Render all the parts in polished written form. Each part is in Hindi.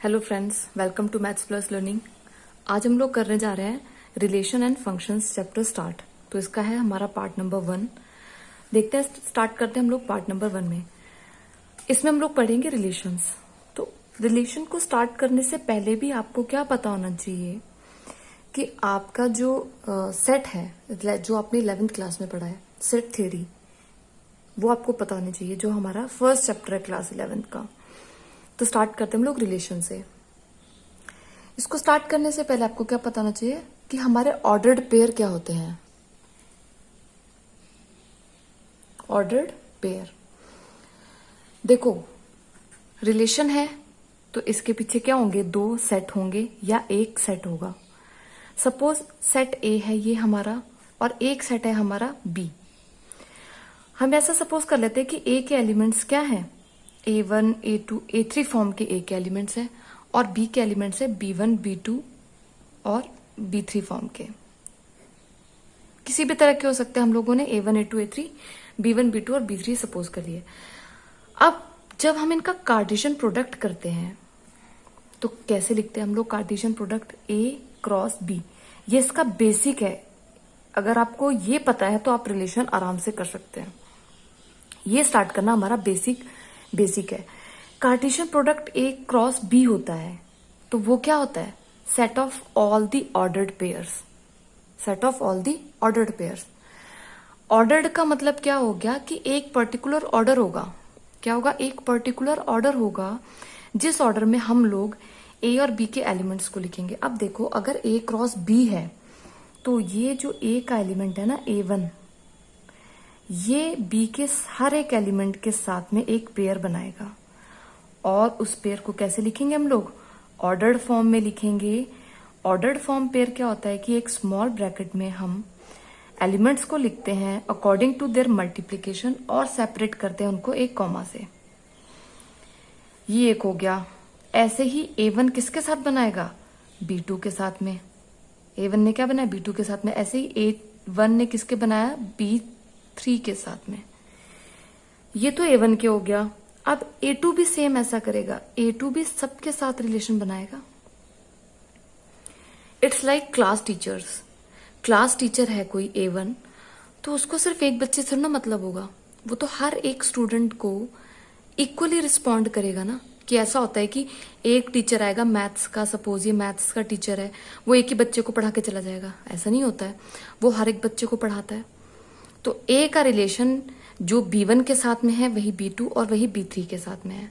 Hello friends, welcome to maths plus learning. आज हम लोग करने जा रहे हैं relation and functions chapter start. तो इसका है हमारा पार्ट नंबर 1। देखते हैं, स्टार्ट करते हैं हम लोग पार्ट नंबर 1 में। इसमें हम लोग पढ़ेंगे रिलेशंस। तो रिलेशन को स्टार्ट करने से पहले भी आपको क्या पता होना चाहिए कि आपका जो सेट है, जो आपने 11th क्लास में पढ़ा है, सेट थ्योरी, वो आपको पता होनी चाहिए, जो हमारा फर्स्ट चैप्टर है क्लास 11th का। तो स्टार्ट करते हैं हम लोग रिलेशन से। इसको स्टार्ट करने से पहले आपको क्या पता होना चाहिए कि हमारे ऑर्डर्ड पेयर क्या होते हैं। ऑर्डर्ड पेयर, देखो रिलेशन है तो इसके पीछे क्या होंगे, दो सेट होंगे या एक सेट होगा। सपोज सेट ए है ये हमारा और एक सेट है हमारा बी। हम ऐसा सपोज कर लेते हैं कि ए के एलिमेंट्स क्या हैं, A1, A2, A3 फॉर्म के A के एलिमेंट्स हैं और B के एलिमेंट्स है B1, B2 और B3 फॉर्म के। किसी भी तरह के हो सकते हैं। हम लोगों ने A1, A2, A3, B1, B2 और B3 सपोज कर लिए। अब जब हम इनका कार्टेशियन प्रोडक्ट करते हैं तो कैसे लिखते हैं हम लोग Cartesian product, A cross B। ये इसका बेसिक है। अगर आपको ये पता है तो आप रिलेशन आराम से कर सकते हैं। ये स्टार्ट करना हमारा बेसिक है। Cartesian product A cross B होता है तो वो क्या होता है, set of all the ordered pairs. Set of all the ordered pairs. Ordered का मतलब क्या हो गया कि एक पर्टिकुलर ऑर्डर होगा। क्या होगा, एक पर्टिकुलर ऑर्डर होगा जिस ऑर्डर में हम लोग A और B के एलिमेंट्स को लिखेंगे। अब देखो, अगर A क्रॉस B है तो ये जो A का एलिमेंट है ना, A1, ये B के हर एक एलिमेंट के साथ में एक पेयर बनाएगा। और उस पेयर को कैसे लिखेंगे हम लोग, ऑर्डर्ड फॉर्म में लिखेंगे। ऑर्डर्ड फॉर्म पेयर क्या होता है कि एक स्मॉल ब्रैकेट में हम एलिमेंट्स को लिखते हैं अकॉर्डिंग टू देयर मल्टीप्लीकेशन और सेपरेट करते हैं उनको एक कॉमा से। ये एक हो गया। ऐसे ही A1 किसके साथ बनाएगा, B2 के साथ में। A1 ने क्या बनाया, B2 के साथ में। ऐसे ही A1 ने किसके बनाया, B3 के साथ में। ये तो A1 के हो गया। अब A2 भी सेम ऐसा करेगा, A2 भी सबके साथ रिलेशन बनाएगा। It's like class teachers. Class teacher है कोई A1 तो उसको सिर्फ एक बच्चे से ना मतलब होगा, वो तो हर एक स्टूडेंट को इक्वली रिस्पॉन्ड करेगा ना। कि ऐसा होता है कि एक टीचर आएगा मैथ्स का, सपोज ये मैथ्स का टीचर है, वो एक ही बच्चे को पढ़ा के चला जाएगा, ऐसा नहीं होता है। वो हर एक बच्चे को पढ़ाता है। तो A का रिलेशन जो B1 के साथ में है वही B2 और वही B3 के साथ में है।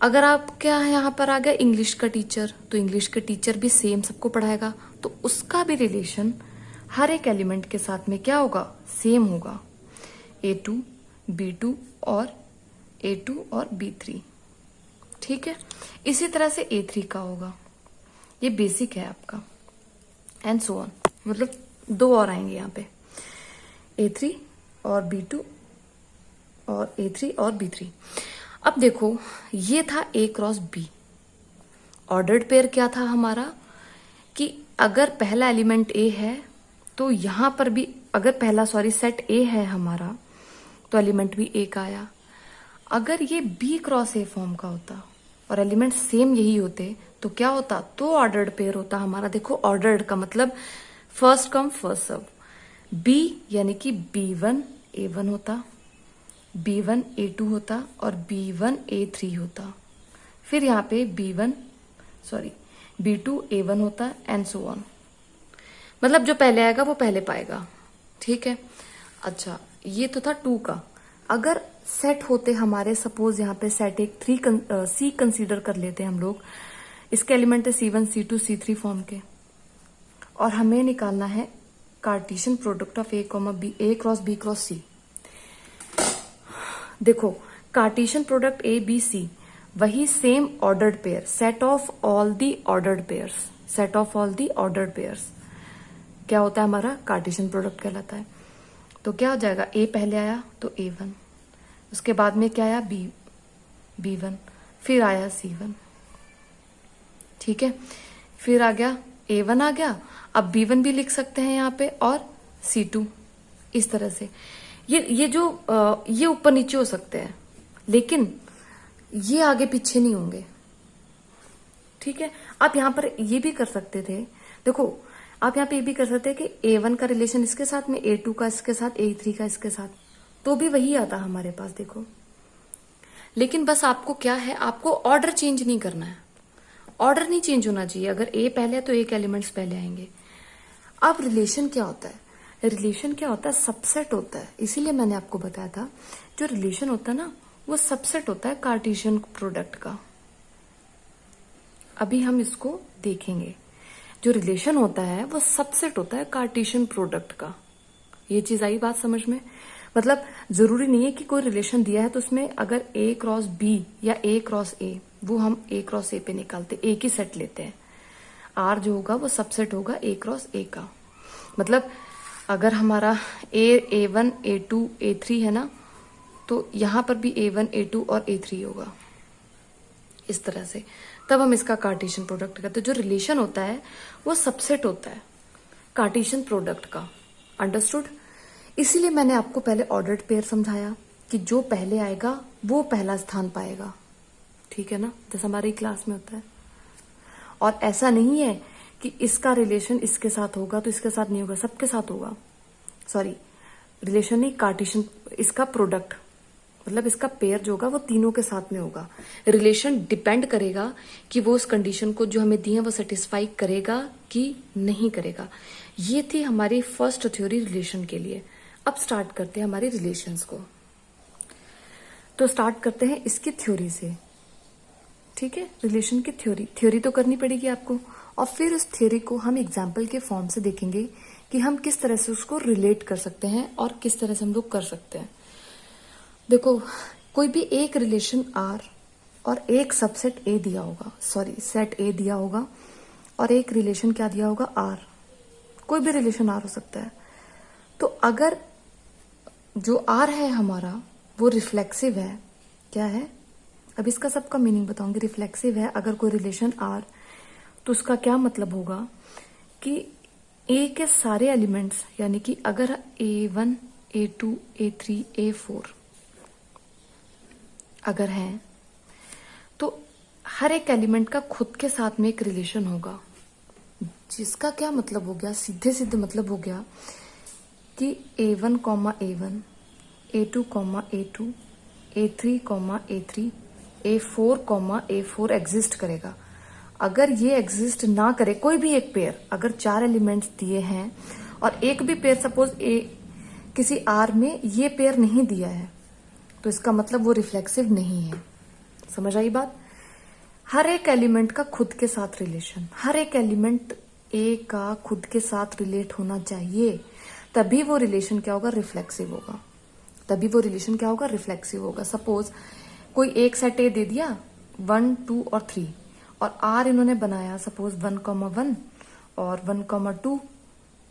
अगर आप क्या है, यहाँ पर आ गया इंग्लिश का टीचर, तो इंग्लिश का टीचर भी सेम सबको पढ़ाएगा, तो उसका भी रिलेशन हर एक एलिमेंट के साथ में क्या होगा, सेम होगा। A2, B2 और A2 और B3, ठीक है। इसी तरह से A3 का होगा। ये बेसिक है आपका, एंड सो ऑन। मतलब दो और आएंगे यहाँ पे, A3 और B2 और A3 और B3। अब देखो, ये था A cross B। Ordered pair क्या था हमारा कि अगर पहला एलिमेंट A है तो यहां पर भी, अगर पहला सेट A है हमारा तो एलिमेंट भी A का आया। अगर ये B क्रॉस A फॉर्म का होता और एलिमेंट सेम यही होते तो क्या होता, तो ऑर्डर्ड पेयर होता हमारा। देखो, ऑर्डर्ड का मतलब first come first serve. B यानी कि B1 A1 होता, B1 A2 होता और B1 A3 होता। फिर यहाँ पे B2 A1 होता, एंड सो ऑन। मतलब जो पहले आएगा वो पहले पाएगा, ठीक है। अच्छा, ये तो था 2 का। अगर सेट होते हमारे, सपोज यहाँ पे सेट एक C कंसीडर कर लेते हैं हम लोग। इसके एलिमेंट है C1, C2, C3 फॉर्म के, और हमें निकालना है Cartesian product of A cross B cross C। देखो, Cartesian product A B C वही same ordered pair, set of all the ordered pairs. Set of all the ordered pairs क्या होता है हमारा, कार्टेशियन प्रोडक्ट कहलाता है। तो क्या हो जाएगा, A पहले आया तो A1, उसके बाद में क्या आया B1, फिर आया C1, ठीक है। फिर आ गया A1 आ गया। अब B1 भी लिख सकते हैं यहाँ पे और C2, इस तरह से। ये ऊपर नीचे हो सकते हैं, लेकिन ये आगे पीछे नहीं होंगे। ठीक है। आप यहाँ पर ये भी कर सकते थे, देखो आप यहाँ पे ये भी कर सकते हैं कि A1 का रिलेशन इसके साथ में, A2 का इसके साथ, A3 का इसके साथ, तो भी वही आता हमारे पास, देखो। लेकिन बस आपको क्या है, आपको ऑर्डर चेंज नहीं करना है, ऑर्डर नहीं चेंज होना चाहिए। अगर A पहले है तो एक एलिमेंट्स पहले आएंगे। अब रिलेशन क्या होता है, रिलेशन क्या होता है, सबसेट होता है। इसीलिए मैंने आपको बताया था जो रिलेशन होता है ना वो सबसेट होता है कार्टेशियन प्रोडक्ट का। अभी हम इसको देखेंगे। जो रिलेशन होता है वो सबसेट होता है कार्टेशियन प्रोडक्ट का। ये चीज आई बात समझ में? मतलब जरूरी नहीं है कि कोई रिलेशन दिया है तो उसमें अगर A क्रॉस B या A क्रॉस A, वो हम A क्रॉस A पे निकालते, एक ही सेट लेते हैं। R जो होगा वो सबसेट होगा A क्रॉस A का। मतलब अगर हमारा A1, A2, A3 है ना, तो यहां पर भी A1, A2 और A3 होगा, इस तरह से। तब हम इसका कार्टेशियन प्रोडक्ट करते हैं। जो रिलेशन होता है वो सबसेट होता है कार्टेशियन प्रोडक्ट का। अंडरस्टूड? इसीलिए मैंने आपको पहले ऑर्डर्ड पेयर समझाया कि जो पहले आएगा वो पहला स्थान पाएगा, ठीक है ना, जैसा हमारी क्लास में होता है। और ऐसा नहीं है कि इसका रिलेशन इसके साथ होगा तो इसके साथ नहीं होगा, सबके साथ होगा। सॉरी, रिलेशन नहीं, कार्टेशियन, इसका प्रोडक्ट मतलब इसका पेयर जो होगा वो तीनों के साथ में होगा। रिलेशन डिपेंड करेगा कि वो उस कंडीशन को जो हमें दी है वो सेटिस्फाई करेगा कि नहीं करेगा। ये थी हमारी फर्स्ट थ्योरी रिलेशन के लिए। अब स्टार्ट करते हैं हमारे रिलेशंस को। तो स्टार्ट करते हैं इसकी थ्योरी से, ठीक है। रिलेशन की थ्योरी तो करनी पड़ेगी आपको, और फिर उस थ्योरी को हम एग्जाम्पल के फॉर्म से देखेंगे कि हम किस तरह से उसको रिलेट कर सकते हैं और किस तरह से हम लोग कर सकते हैं। देखो, कोई भी एक रिलेशन R और एक सबसेट A दिया होगा, सॉरी सेट A दिया होगा, और एक रिलेशन क्या दिया होगा, R। कोई भी रिलेशन R हो सकता है। तो अगर जो R है हमारा वो रिफ्लेक्सिव है, क्या है, अब इसका सबका मीनिंग बताऊंगी। रिफ्लेक्सिव है अगर कोई रिलेशन R, तो उसका क्या मतलब होगा कि A के सारे एलिमेंट्स, यानी कि अगर A1, A2, A3, A4 अगर है तो हर एक एलिमेंट का खुद के साथ में एक रिलेशन होगा। जिसका क्या मतलब हो गया, सीधे सीधे मतलब हो गया कि A1, A1, A2, A2, A3, A3, A4, A4 exist करेगा। अगर ये एग्जिस्ट ना करे, कोई भी एक पेयर, अगर 4 एलिमेंट्स दिए हैं और एक भी पेयर सपोज किसी R में ये पेयर नहीं दिया है, तो इसका मतलब वो रिफ्लेक्सिव नहीं है। समझ आई बात? हर एक एलिमेंट का खुद के साथ रिलेशन, हर एक एलिमेंट A का खुद के साथ रिलेट होना चाहिए, तभी वो रिलेशन क्या होगा, रिफ्लेक्सिव होगा। तभी वो रिलेशन क्या होगा, रिफ्लेक्सिव होगा। सपोज कोई एक सेट A दे दिया 1, 2 और 3, और R इन्होंने बनाया सपोज 1,1 और 1,2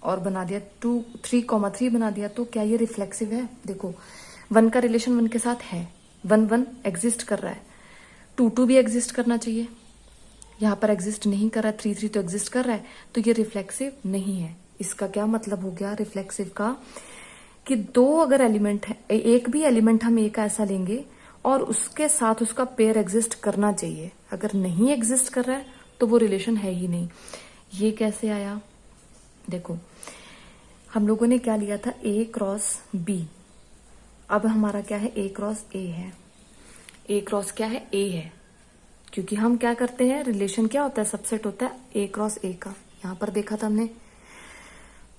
और बना दिया 2, 3,3 बना दिया, तो क्या ये रिफ्लेक्सिव है? देखो, 1 का रिलेशन 1 के साथ है, 1, 1 एग्जिस्ट कर रहा है, 2, 2 भी एग्जिस्ट करना चाहिए, यहां पर एग्जिस्ट नहीं कर रहा है, 3, 3 तो एग्जिस्ट कर रहा है, तो ये रिफ्लेक्सिव नहीं है। इसका क्या मतलब हो गया रिफ्लेक्सिव का, कि दो अगर एलिमेंट है, एक भी एलिमेंट हम एक ऐसा लेंगे और उसके साथ उसका पेयर एग्जिस्ट करना चाहिए। अगर नहीं एग्जिस्ट कर रहा है तो वो रिलेशन है ही नहीं। ये कैसे आया? देखो, हम लोगों ने क्या लिया था, A क्रॉस B। अब हमारा क्या है, A क्रॉस A है। A क्रॉस क्या है, A है, क्योंकि हम क्या करते हैं, रिलेशन क्या होता है, सबसेट होता है A क्रॉस A का। यहां पर देखा था हमने।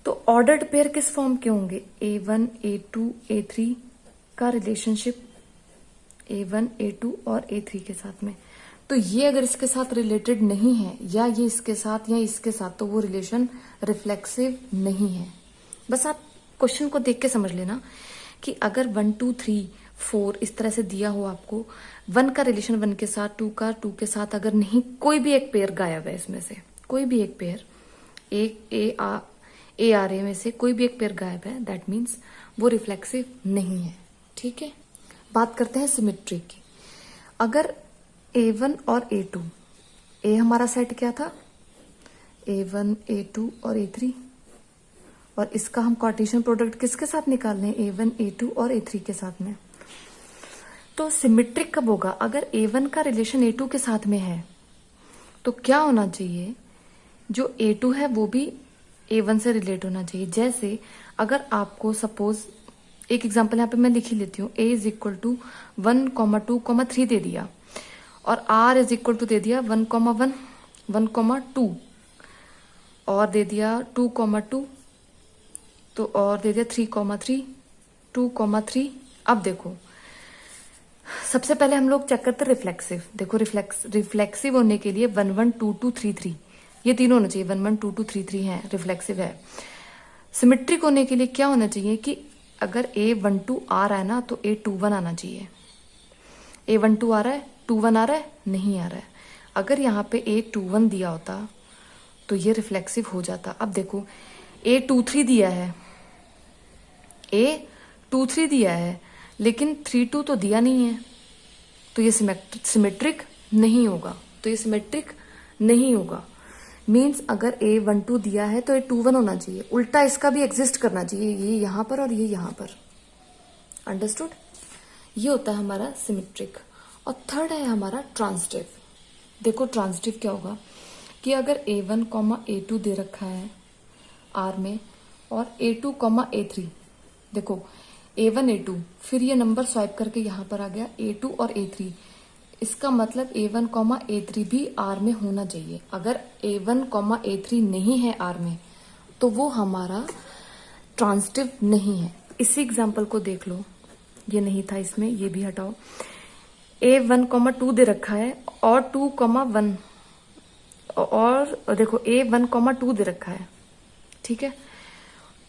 तो ऑर्डर्ड पेयर किस फॉर्म के होंगे, A1, A2, A3 का रिलेशनशिप A1, A2 और A3 के साथ में। तो ये अगर इसके साथ रिलेटेड नहीं है, या ये इसके साथ या इसके साथ, तो वो रिलेशन रिफ्लेक्सिव नहीं है। बस आप क्वेश्चन को देख के समझ लेना कि अगर 1, 2, 3, 4 इस तरह से दिया हो आपको, 1 का रिलेशन 1 के साथ, 2 का 2 के साथ, अगर नहीं, कोई भी एक पेयर गायब है इसमें से, कोई भी एक पेयर, ए आर ए में से कोई भी एक पेयर गायब है, दैट मीन्स वो रिफ्लेक्सिव नहीं है। ठीक है, बात करते हैं सिमेट्री की। अगर A1 और A2, A हमारा सेट क्या था, A1, A2 और A3, और इसका हम कार्टेशियन प्रोडक्ट किसके साथ निकाल रहे हैं, A1, A2 और A3 के साथ में। तो सिमेट्रिक कब होगा, अगर A1 का रिलेशन A2 के साथ में है तो क्या होना चाहिए, जो A2 है वो भी A1 से रिलेट होना चाहिए। जैसे अगर आपको सपोज एक एग्जांपल यहाँ पे मैं लिख ही लेती हूँ, A इज इक्वल टू 1,2,3 दे दिया और R इज इक्वल टू दे दिया 1,1 1,2 और दे दिया 2,2 तो और दे दिया 3,3 2,3। अब देखो सबसे पहले हम लोग चेक करते रिफ्लेक्सिव। देखो रिफ्लेक्सिव होने के लिए 1 1 2 2 3 3 ये तीनों होना चाहिए, 1 1 2 2 3 3 है, रिफ्लेक्सिव है। सिमेट्रिक होने के लिए क्या होना चाहिए कि अगर A12 आ रहा है ना तो A21 आना चाहिए। A12 आ रहा है, 21 आ रहा है, नहीं आ रहा है। अगर यहाँ पे A21 दिया होता तो ये रिफ्लेक्सिव हो जाता। अब देखो A23 दिया है, A23 दिया है लेकिन 32 तो दिया नहीं है, तो ये सिमेट्रिक नहीं होगा। तो ये सिमेट्रिक नहीं होगा। मीन्स अगर A12 दिया है तो A21 होना चाहिए, उल्टा इसका भी एग्जिस्ट करना चाहिए, ये यहां पर और ये यहां पर। अंडरस्टूड? ये होता है हमारा सिमेट्रिक। और थर्ड है हमारा ट्रांजिटिव। देखो ट्रांजिटिव क्या होगा कि अगर A1, A2 दे रखा है R में और A2, A3, देखो A1 A2 फिर ये नंबर स्वाइप करके यहां पर आ गया A2 और A3, इसका मतलब A1, A3 भी R में होना चाहिए। अगर A1, A3 नहीं है R में तो वो हमारा ट्रांजिटिव नहीं है। इसी एग्जांपल को देख लो, ये नहीं था इसमें, ये भी हटाओ। A1, 2 दे रखा है और 2, 1 और देखो A1, 2 दे रखा है, ठीक है,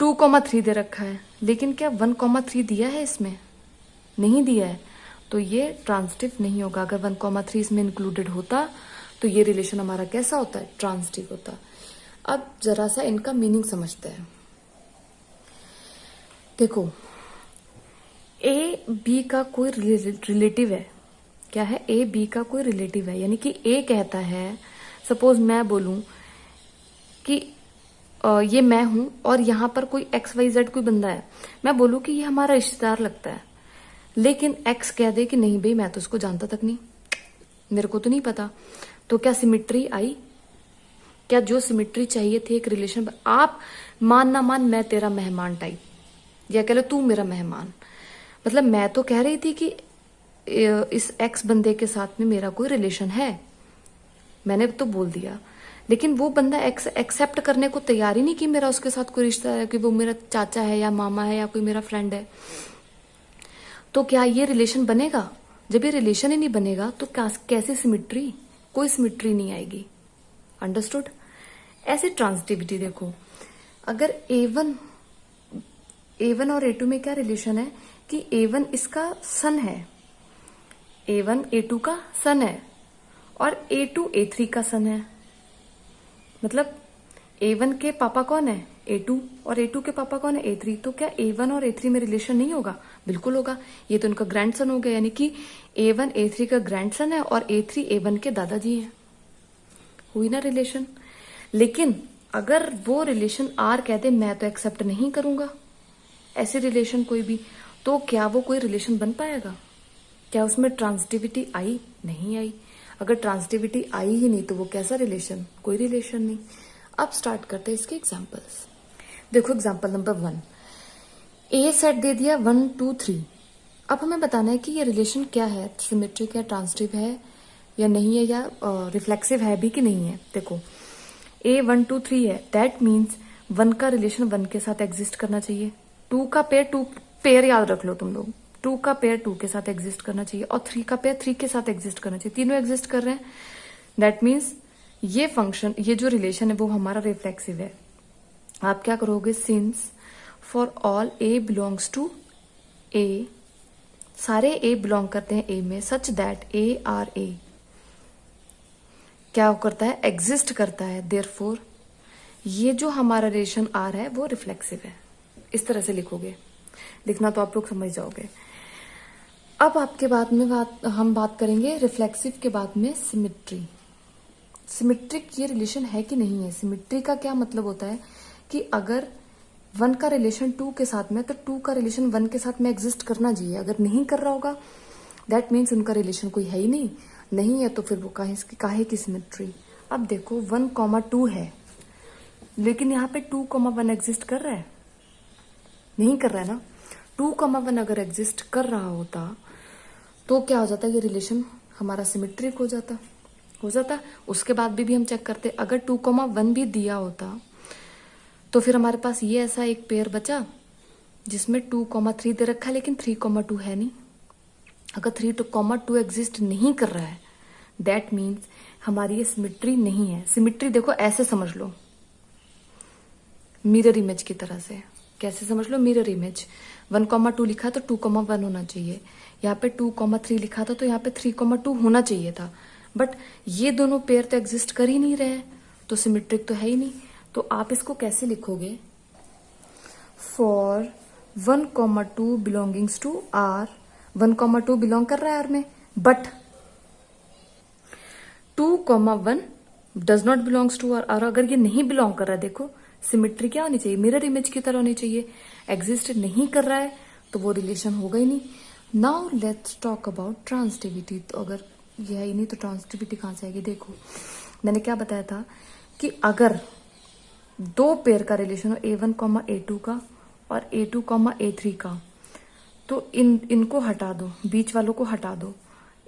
2, 3 दे रखा है, लेकिन क्या 1, 3 दिया है इसमें? नहीं दिया है, तो ये ट्रांजिटिव नहीं होगा। अगर 1, 3 इसमें इंक्लूडेड होता तो ये रिलेशन हमारा कैसा होता है? ट्रांजिटिव होता। अब जरा सा इनका मीनिंग समझते हैं। देखो ए बी का कोई रिलेटिव है, क्या है? ए बी का कोई रिलेटिव है, यानी कि ए कहता है, सपोज मैं बोलूं कि ये मैं हूं और यहां पर कोई XYZ कोई बंदा है, मैं बोलूं कि ये हमारा रिश्तेदार लगता है, लेकिन एक्स कह दे कि नहीं भाई मैं तो उसको जानता तक नहीं, मेरे को तो नहीं पता, तो क्या सिमिट्री आई? क्या जो सिमिट्री चाहिए थी एक रिलेशन, आप मान ना मान मैं तेरा मेहमान टाइप, या कह लो तू मेरा मेहमान, मतलब मैं तो कह रही थी कि इस एक्स बंदे के साथ में मेरा कोई रिलेशन है, मैंने तो बोल दिया, लेकिन वो बंदा एक्सेप्ट करने को तैयार ही नहीं कि मेरा उसके साथ कोई रिश्ता है, कि वो मेरा चाचा है या मामा है या कोई मेरा फ्रेंड है। तो क्या ये रिलेशन बनेगा? जब ये रिलेशन ही नहीं बनेगा तो कैसे सिमिट्री? कोई सिमिट्री नहीं आएगी। अंडरस्टूड? ऐसे ट्रांजिटिविटी देखो, अगर A1 और A2 में क्या रिलेशन है कि A1 इसका सन है, A1 A2 का सन है और A2 A3 का सन है, मतलब A1 के पापा कौन है? A2, और A2 के पापा कौन है? A3। तो क्या A1 और A3 में रिलेशन नहीं होगा? बिल्कुल होगा। ये तो उनका ग्रैंडसन हो गया, यानी कि A1 A3 का ग्रैंडसन है और A3 A1 के दादाजी हैं। हुई ना रिलेशन? लेकिन अगर वो रिलेशन R कह दे मैं तो एक्सेप्ट नहीं करूंगा ऐसे रिलेशन कोई भी, तो क्या वो कोई रिलेशन बन पाएगा? क्या उसमें ट्रांजिटिविटी आई? नहीं आई। अगर ट्रांजिटिविटी आई ही नहीं तो वो कैसा रिलेशन? कोई रिलेशन नहीं। अब स्टार्ट करते हैं इसके एग्जांपल्स। देखो एग्जांपल नंबर 1, ए सेट दे दिया 1 2 3। अब हमें बताना है कि ये रिलेशन क्या है, सिमेट्रिक है, ट्रांजिटिव है या नहीं है, या रिफ्लेक्सिव है भी कि नहीं है। देखो A 1 2 3 है, दैट मीन्स 1 का रिलेशन 1 के साथ एग्जिस्ट करना चाहिए, 2 का पेयर 2 पेयर याद रख लो तुम लोग, 2 का पेयर 2 के साथ एग्जिस्ट करना चाहिए और 3 का पेयर 3 के साथ एग्जिस्ट करना चाहिए। तीनों एग्जिस्ट कर रहे हैं, दैट मीन्स ये फंक्शन, ये जो रिलेशन है वो हमारा रिफ्लेक्सिव है। आप क्या करोगे? Since for all A belongs to A, सारे A बिलोंग करते हैं A में, such that A are A क्या करता है? एग्जिस्ट करता है। देयरफॉर ये जो हमारा रिलेशन R है वो रिफ्लेक्सिव है। इस तरह से लिखोगे, लिखना तो आप लोग समझ जाओगे। अब आपके बाद में हम बात करेंगे रिफ्लेक्सिव के बाद में सिमिट्री। सिमिट्रिक ये रिलेशन है कि नहीं है। सिमिट्री का क्या मतलब होता है कि अगर 1 का रिलेशन 2 के साथ में, तो 2 का रिलेशन 1 के साथ में एग्जिस्ट करना चाहिए। अगर नहीं कर रहा होगा दैट मीन्स उनका रिलेशन कोई है ही नहीं है तो फिर वो काहे की सिमिट्री। अब देखो 1,2 है, लेकिन यहाँ पे 2,1 एग्जिस्ट कर रहा है? नहीं कर रहा है ना। 2,1 अगर एग्जिस्ट कर रहा होता तो क्या हो जाता, ये रिलेशन हमारा सिमेट्रिक हो जाता। उसके बाद भी हम चेक करते, अगर 2,1 भी दिया होता तो फिर हमारे पास ये ऐसा एक पेयर बचा जिसमें 2,3 दे रखा है, लेकिन 3,2 है नहीं। अगर 3,2 एग्जिस्ट नहीं कर रहा है, दैट मीन्स हमारी ये सिमिट्री नहीं है। सिमिट्री देखो ऐसे समझ लो, मिरर इमेज की तरह से। कैसे समझ लो? Mirror image. 1,2 लिखा तो 2,1 होना चाहिए, यहाँ पे 2,3 लिखा था तो यहाँ पे 3,2 होना चाहिए था। बट ये दोनों पेयर तो एग्जिस्ट कर ही नहीं रहे, तो सिमिट्रिक तो है ही नहीं। तो आप इसको कैसे लिखोगे? For 1,2 belongings to R, 1,2 belong कर रहा है आर में, but 2,1 does not belongs to R. और अगर ये नहीं बिलोंग कर रहा है, देखो सिमिट्री क्या होनी चाहिए? मिरर इमेज की तरह होनी चाहिए। एग्जिस्ट नहीं कर रहा है तो वो रिलेशन होगा ही नहीं। Now let's talk about transitivity. तो अगर ये है ही नहीं तो ट्रांसिटिविटी कहां से आएगी? देखो मैंने क्या बताया था कि अगर दो पेयर का रिलेशन हो A1, A2 का और A2, A3 का, तो इनको हटा दो, बीच वालों को हटा दो।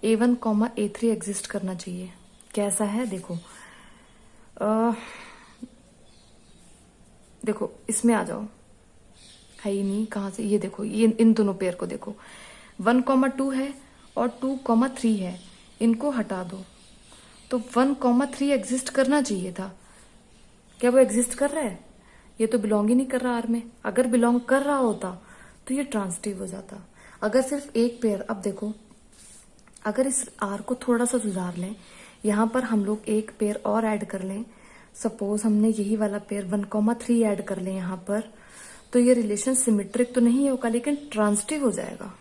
A1, A3 एग्जिस्ट करना चाहिए। कैसा है? देखो इसमें आ जाओ, है ही नहीं, कहां से? ये देखो, ये इन दोनों पेयर को देखो, 1,2 है और 2,3 है, इनको हटा दो तो 1,3 एग्जिस्ट करना चाहिए था। क्या वो एग्जिस्ट कर रहा है? ये तो बिलोंग ही नहीं कर रहा आर में। अगर बिलोंग कर रहा होता तो ये ट्रांसिटिव हो जाता। अगर सिर्फ एक पेयर, अब देखो अगर इस आर को थोड़ा सा सुधार लें, यहां पर हम लोग एक पेयर और ऐड कर लें, सपोज हमने यही वाला पेयर 1,3 ऐड कर लें यहां पर, तो ये रिलेशन सिमेट्रिक तो नहीं होगा लेकिन ट्रांसिटिव हो जाएगा।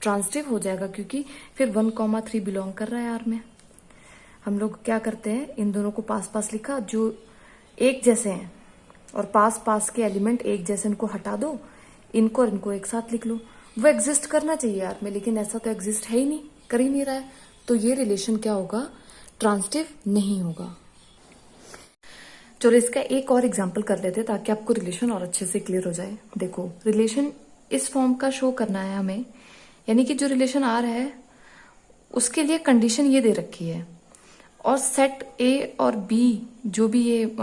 ट्रांसिटिव हो जाएगा क्योंकि फिर 1,3 बिलोंग कर रहा है आर में। हम लोग क्या करते हैं, इन दोनों को पास पास लिखा, जो एक जैसे हैं और पास पास के एलिमेंट एक जैसे, इनको हटा दो, इनको और इनको एक साथ लिख लो। वो एग्जिस्ट करना चाहिए यार में, लेकिन ऐसा तो एग्जिस्ट है ही नहीं, कर ही नहीं रहा है, तो ये रिलेशन क्या होगा? ट्रांसिटिव नहीं होगा। चलो इसका एक और एग्जांपल कर लेते हैं ताकि आपको रिलेशन और अच्छे से क्लियर हो जाए। देखो रिलेशन इस फॉर्म का शो करना है हमें, यानी कि जो रिलेशन आ रहा है उसके लिए कंडीशन ये दे रखी है, और सेट ए और बी जो भी ये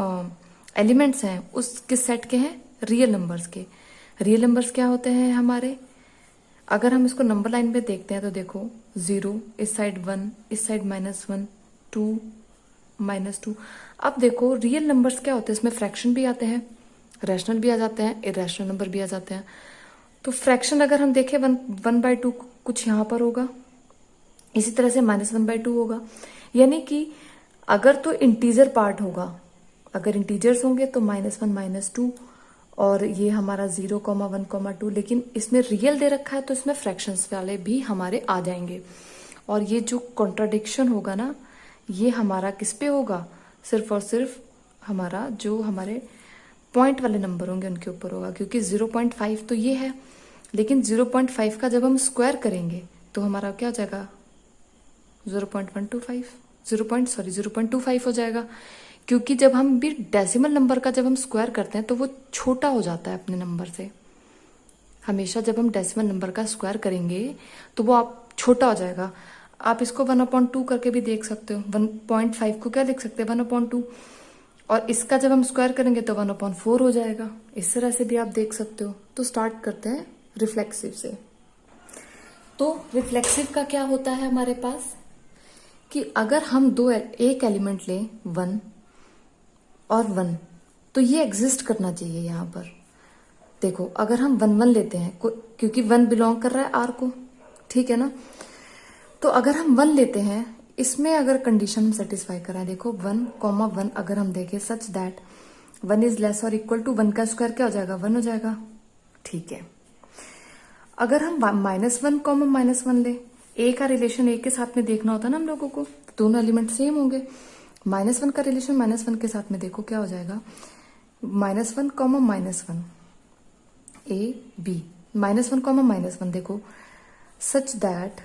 एलिमेंट्स हैं उसके सेट के हैं रियल नंबर्स के। रियल नंबर्स क्या होते हैं हमारे? अगर हम इसको नंबर लाइन में देखते हैं तो देखो 0, इस साइड 1, इस साइड -1, 2, -2। अब देखो रियल नंबर्स क्या होते हैं, इसमें फ्रैक्शन भी आते हैं, रैशनल भी आ जाते हैं, इरेशनल नंबर भी आ जाते हैं। तो फ्रैक्शन अगर हम देखें 1/2 कुछ यहां पर होगा, इसी तरह से -1/2 होगा। यानी कि अगर तो इंटीजर पार्ट होगा, अगर इंटीजर्स होंगे तो -1, -2, और ये हमारा 0, 1, 2, लेकिन इसमें रियल दे रखा है तो इसमें फ्रैक्शंस वाले भी हमारे आ जाएंगे। और ये जो कॉन्ट्राडिक्शन होगा ना, ये हमारा किस पे होगा? सिर्फ और सिर्फ हमारा जो हमारे पॉइंट वाले नंबर होंगे उनके ऊपर होगा, क्योंकि 0.5 तो ये है, लेकिन 0.5 का जब हम स्क्वायर करेंगे तो हमारा क्या हो जाएगा? 0.25 हो जाएगा, क्योंकि जब हम भी डेसिमल नंबर का जब हम स्क्वायर करते हैं तो वो छोटा हो जाता है अपने नंबर से। हमेशा जब हम डेसिमल नंबर का स्क्वायर करेंगे तो वो आप छोटा हो जाएगा। आप इसको 1/2 करके भी देख सकते हो। 1.5 को क्या लिख सकते हैं? 1/2। और इसका जब हम स्क्वायर करेंगे तो 1/4 हो जाएगा। इस तरह से भी आप देख सकते हो। तो स्टार्ट करते हैं रिफ्लेक्सिव से। तो रिफ्लेक्सिव का क्या होता है हमारे पास कि अगर हम एक एलिमेंट लें 1 और 1, तो ये एग्जिस्ट करना चाहिए यहां पर। देखो अगर हम 1 1 लेते हैं, क्योंकि 1 बिलोंग कर रहा है आर को, ठीक है ना। तो अगर हम 1 लेते हैं, इसमें अगर कंडीशन हम सेटिस्फाई कराएं, देखो 1,1 अगर हम देखें सच दैट 1 इज लेस और इक्वल टू 1 का स्क्वायर क्या हो जाएगा? 1 हो जाएगा, ठीक है। अगर हम -1, ले, ए का रिलेशन ए के साथ में देखना होता है ना हम लोगों को, दोनों एलिमेंट सेम होंगे। -1 का रिलेशन -1 के साथ में देखो क्या हो जाएगा? -1, ए बी, -1, -1 देखो सच दैट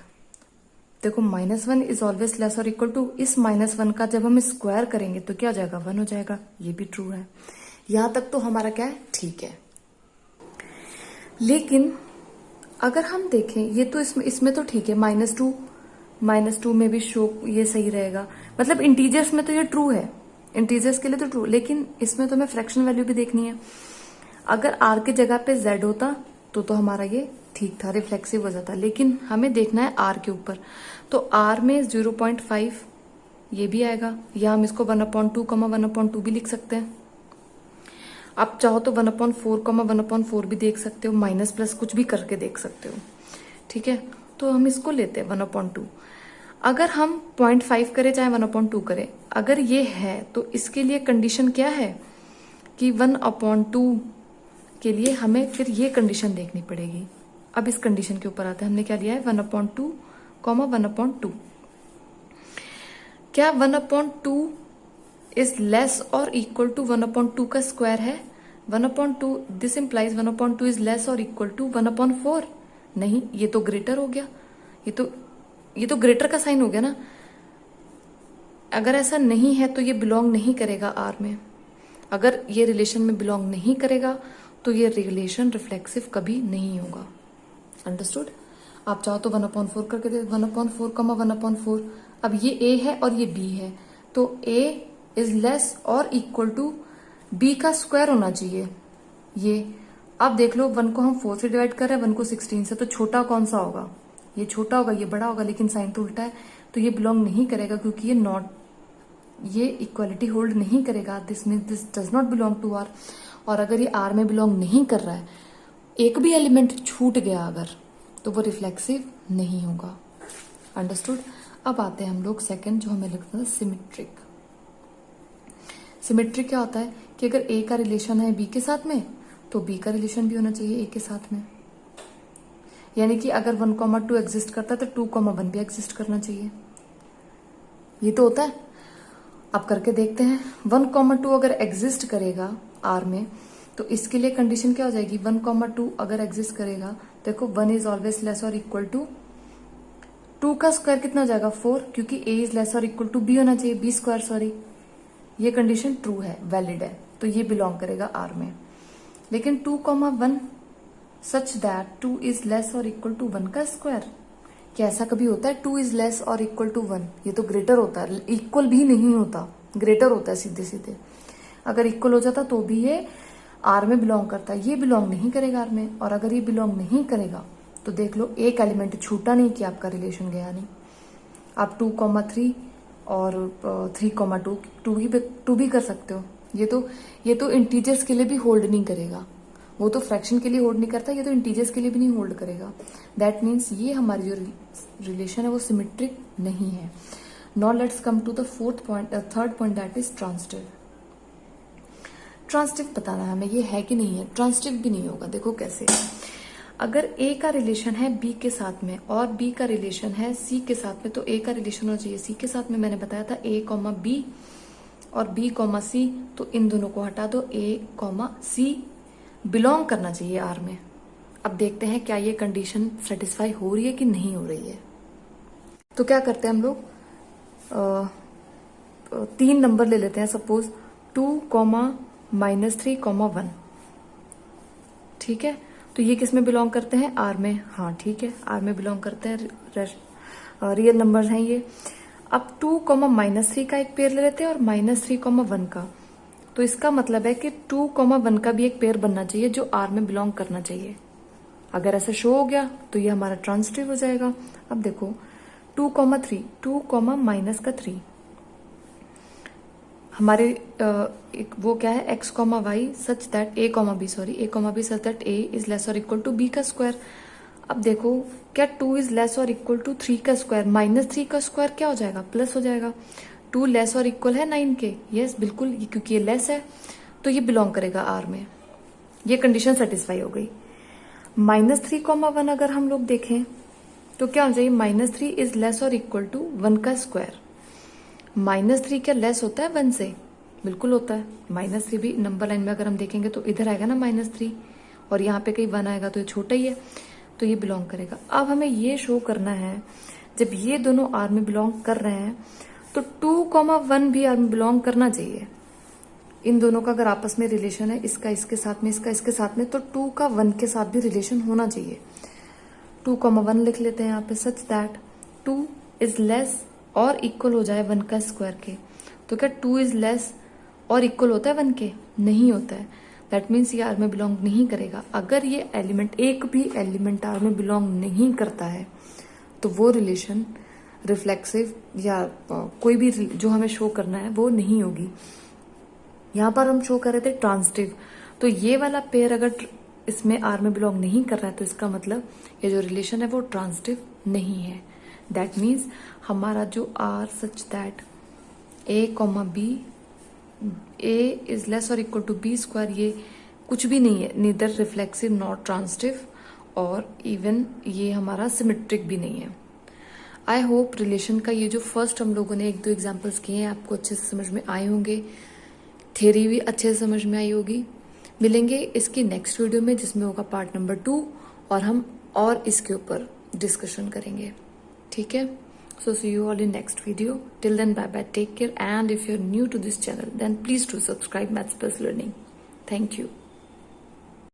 देखो -1 इज ऑलवेज लेस और इक्वल टू, इस -1 का जब हम स्क्वायर करेंगे तो क्या हो जाएगा, 1 हो जाएगा। ये भी ट्रू है। यहां तक तो हमारा क्या है, ठीक है। लेकिन अगर हम देखें, ये तो इसमें तो ठीक है, -2 में भी शो ये सही रहेगा, मतलब इंटीजर्स में तो ये ट्रू है, इंटीजर्स के लिए तो ट्रू। लेकिन इसमें तो हमें फ्रैक्शन वैल्यू भी देखनी है। अगर r की जगह पे z होता तो हमारा ये ठीक था, रिफ्लेक्सिव हो जाता। लेकिन हमें देखना है r के ऊपर, तो r में 0.5 ये भी आएगा, या हम इसको 1/2 1/2 भी लिख सकते हैं। आप चाहो तो 1/4 1/4 भी देख सकते हो, माइनस प्लस कुछ भी करके देख सकते हो, ठीक है। तो हम इसको लेते हैं 1/2। अगर हम 0.5 करें चाहे 1/2 करें, अगर ये है तो इसके लिए कंडीशन क्या है कि 1/2 के लिए हमें फिर ये कंडीशन देखनी पड़ेगी। अब इस कंडीशन के ऊपर आते हैं, हमने क्या लिया है 1/2 1/2। क्या 1/2 इज लेस और इक्वल टू 1/2 का स्क्वायर है? 1/2 दिस इंप्लाइज 1/2 इज लेस और इक्वल टू 1/4। नहीं, ये तो ग्रेटर हो गया, ये तो ग्रेटर का साइन हो गया ना। अगर ऐसा नहीं है तो ये बिलोंग नहीं करेगा आर में। अगर ये रिलेशन में बिलोंग नहीं करेगा तो ये रिलेशन रिफ्लेक्सिव कभी नहीं होगा। अंडरस्टूड? आप चाहो तो 1/4 करके दे, 1/4 1/4। अब ये a है और ये b है, तो a इज लेस और इक्वल टू b का स्क्वायर होना चाहिए। ये अब देख लो, 1 को हम 4 से डिवाइड कर रहे हैं, 1 को 16 से, तो छोटा कौन सा होगा? ये छोटा होगा, ये बड़ा होगा, लेकिन साइन तो उल्टा है, तो ये बिलोंग नहीं करेगा, क्योंकि ये इक्वालिटी होल्ड नहीं करेगा। This means this does not belong to R. और अगर ये आर में बिलोंग नहीं कर रहा है, एक भी एलिमेंट छूट गया अगर, तो वो रिफ्लेक्सिव नहीं होगा। अंडरस्टूड? अब आते हैं हम लोग सेकंड, जो हमें लगता है सिमेट्रिक। सिमेट्रिक क्या होता है कि अगर ए का रिलेशन है बी के साथ में, तो बी का रिलेशन भी होना चाहिए ए के साथ में। यानी कि अगर 1,2 एग्जिस्ट करता है तो 2,1 भी एग्जिस्ट करना चाहिए। ये तो होता है। अब करके देखते हैं, 1,2 अगर एग्जिस्ट करेगा आर में, तो इसके लिए कंडीशन क्या हो जाएगी? 1,2 अगर एग्जिस्ट करेगा, देखो 1 इज ऑलवेज लेस और इक्वल टू 2 का स्क्वायर कितना हो जाएगा? 4, क्योंकि a इज लेस और इक्वल टू b होना चाहिए, b स्क्वायर, सॉरी। ये कंडीशन ट्रू है, वैलिड है, तो ये बिलोंग करेगा आर में। लेकिन 2,1 सच दैट 2 इज लेस और इक्वल टू 1 का स्क्वायर, क्या ऐसा कभी होता है? 2 इज लेस और इक्वल टू 1, ये तो ग्रेटर होता है, इक्वल भी नहीं होता, ग्रेटर होता है सीधे सीधे। अगर इक्वल हो जाता तो भी ये आर में बिलोंग करता है, ये बिलोंग नहीं करेगा आर में। और अगर ये बिलोंग नहीं करेगा तो देख लो, एक एलिमेंट छूटा नहीं कि आपका रिलेशन गया नहीं। आप 2,3 और 3,2 टू भी कर सकते हो। ये तो इंटीजर्स के लिए भी होल्ड नहीं करेगा, वो तो फ्रैक्शन के लिए होल्ड नहीं करता, ये तो इंटीजर्स के लिए भी नहीं होल्ड करेगा। दैट मीन्स ये हमारी जो रिलेशन है वो सिमेट्रिक नहीं है। Now let's come to the third point, that is transitive. Transitive बताना है हमें, ये है कि नहीं है। ट्रांसिटिव भी नहीं होगा, देखो कैसे। अगर a का रिलेशन है b के साथ में और b का रिलेशन है c के साथ में, तो a का रिलेशन होना चाहिए c के साथ में। मैंने बताया था a, b और b, c, तो इन दोनों को हटा दो, a, c बिलोंग करना चाहिए r में। अब देखते हैं क्या ये कंडीशन सेटिस्फाई हो रही है कि नहीं हो रही है। तो क्या करते हैं हम लोग, 3 नंबर ले लेते हैं, सपोज 2, -3, 1, ठीक है। तो ये किस में बिलोंग करते हैं? आर में। हाँ ठीक है, आर में बिलोंग करते हैं, रियल नंबर्स हैं ये। अब 2, -3 का एक पेयर ले लेते हैं और -3, 1 का। तो इसका मतलब है कि 2, 1 का भी एक पेयर बनना चाहिए जो आर में बिलोंग करना चाहिए। अगर ऐसा शो हो गया तो ये हमारा ट्रांसिटिव हो जाएगा। अब देखो 2, 3, 2, -3 हमारे एक वो क्या है, x, y such that a, b such that a is less और इक्वल टू b का स्क्वायर। अब देखो, क्या 2 इज लेस और इक्वल टू 3 का स्क्वायर, -3 का स्क्वायर क्या हो जाएगा? प्लस हो जाएगा। 2 लेस और इक्वल है 9 के, यस बिल्कुल, क्योंकि ये लेस है तो ये बिलोंग करेगा आर में। ये कंडीशन सेटिस्फाई हो गई। -3, 1 अगर हम लोग देखें तो क्या हो जाएगी? -3 इज लेस और इक्वल टू 1 का स्क्वायर। -3 क्या लेस होता है 1 से? बिल्कुल होता है। -3 भी नंबर लाइन में अगर हम देखेंगे तो इधर आएगा ना -3, और यहाँ पे कहीं 1 आएगा तो ये छोटा ही है, तो ये बिलोंग करेगा। अब हमें ये शो करना है, जब ये दोनों आर में बिलोंग कर रहे हैं तो 2,1 भी आर में बिलोंग करना चाहिए। इन दोनों का अगर आपस में रिलेशन है, इसका इसके साथ में, इसका इसके साथ में, तो 2 का 1 के साथ भी रिलेशन होना चाहिए। 2,1 लिख लेते हैं यहाँ पे, सच दैट 2 इज लेस और इक्वल हो जाए 1 का स्क्वायर के। तो क्या 2 इज लेस और इक्वल होता है 1 के? नहीं होता है। दैट मीन्स ये आर में बिलोंग नहीं करेगा। अगर ये एलिमेंट, एक भी एलिमेंट आर में बिलोंग नहीं करता है तो वो रिलेशन रिफ्लेक्सिव या कोई भी जो हमें शो करना है वो नहीं होगी। यहाँ पर हम शो कर रहे थे ट्रांजिटिव, तो ये वाला पेयर अगर इसमें आर में बिलोंग नहीं कर रहा है तो इसका मतलब ये जो रिलेशन है वो ट्रांजिटिव नहीं है। दैट मीन्स हमारा जो R such that a comma b, a is less और इक्वल टू बी स्क्वायर, ये कुछ भी नहीं है, नीदर रिफ्लेक्सिव नॉट ट्रांजिटिव, और इवन ये हमारा सिमेट्रिक भी नहीं है। आई होप रिलेशन का ये जो फर्स्ट हम लोगों ने 1-2 एग्जाम्पल्स किए हैं आपको अच्छे से समझ में आए होंगे, थ्योरी भी अच्छे से समझ में आई होगी। मिलेंगे इसकी नेक्स्ट वीडियो में जिसमें होगा पार्ट नंबर 2 और हम और इसके ऊपर डिस्कशन करेंगे। ठीक है, so see you all in next video. Till then, bye bye, take care, and if you're new to this channel then please do subscribe Maths Plus Learning. Thank you.